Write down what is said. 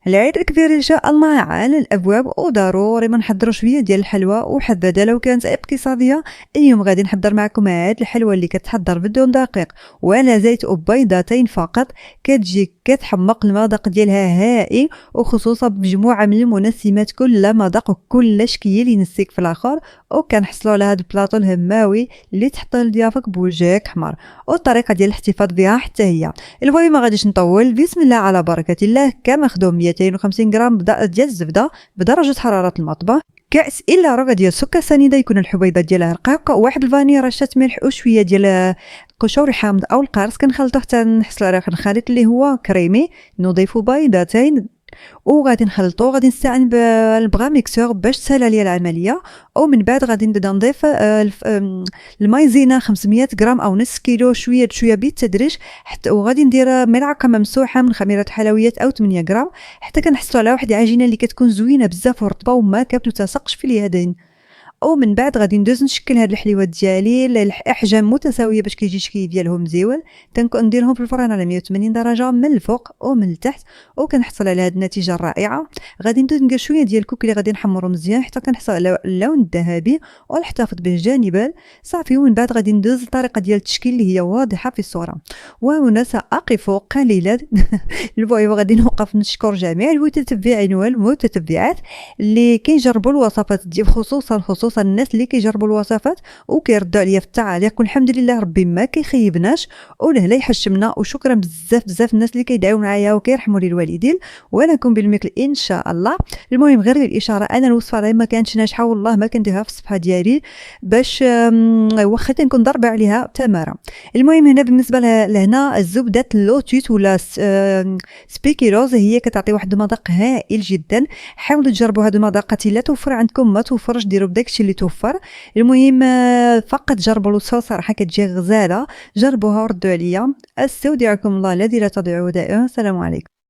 العيد الكبير إن شاء الله على الأبواب، وضروري ما نحضروا شوية ديال الحلوى. وحبذا لو كانت اقتصادية، اليوم غادي نحضر معكم هاد الحلوى اللي كتحضر بدون دقيق ولا زيت وبيضتين فقط. كتجي كتحمق، المذاق ديالها هائل، وخصوصا بمجموعة من المنسمات، كل مذاق وكل شكيل ينسيك في الاخر. وكنحصلوا على هاد البلاطو الهماوي اللي تحط لضيافك بوجهك حمر، والطريقة ديال الاحتفاظ بها حتى هي. المهم ما غاديش نطول، بسم الله على بركة الله. كناخذوا 250 غرام ديال الزبده بدرجه حراره المطبخ، كاس الا ربع ديال السكر سنيده يكون الحبيبات ديالها رقيق، واحد الفاني، رشه ملح، وشويه ديال قشور حامض او القرص. كنخلطو حتى نحصلوا على خليط اللي هو كريمي. نضيفوا بيضتين وغادي نخلطو، غادي نستعين بالبغا ميكسور باش تسهل ليا العمليه. ومن بعد غادي نبدا نضيف المايزينا 500 غرام او نص كيلو، شويه بشويه بالتدريج، حتى وغادي ندير ملعقه ممسوحه من خميره حلويات او 8 غرام، حتى كنحصلوا على واحد العجينه اللي كتكون زوينه بزاف ورطبه وما كتلتصقش في اليدين. ومن بعد غادي ندوز نشكل هاد الحليوات ديالي لاحجام متساويه باش كيجي الشكل ديالهم مزيون. نديرهم في الفران على 180 درجه من الفوق ومن التحت، وكنحصل على هاد النتيجه الرائعه. غادي ندوز ندير شويه ديال الكوك اللي غادي نحمرو مزيان حتى كنحصل على اللون الذهبي، ونحتفظ به جانبا صافي. ومن بعد غادي ندوز الطريقه ديال التشكيل اللي هي واضحه في الصوره. وهنا ساقف قليلا المهم غادي نوقف نشكر جميع المتتبعين والمتتبعات اللي كيجربوا الوصفات ديال، خصوصا الناس اللي كيجربوا الوصفات وكيردوا عليا في التعاليق، والحمد لله ربي ما كيخيبناش ولا يحشمنا. وشكرا بزاف الناس اللي كيدعيو معايا وكيرحموا لي الوالدين، ولكم بالمثل ان شاء الله. المهم غير الاشاره، انا الوصفه راه ما كانتش ناجحه والله ما كنديرها في الصفحه ديالي باش واخا نكون ضربه عليها تماره. المهم هنا بالنسبه لهنا الزبده اللوتيس ولا سبيكيروز هي كتعطي واحد المذاق هائل جدا. حاولوا تجربوا هذه المذاقات، لا توفر عندكم ما توفرش ديروا بداكشي اللي توفر. المهم فقط جربوا الوصفه، صراحه كتجي غزاله. جربوها وردوا عليا. استودعكم الله الذي لا تضيع ودائعه. السلام عليكم.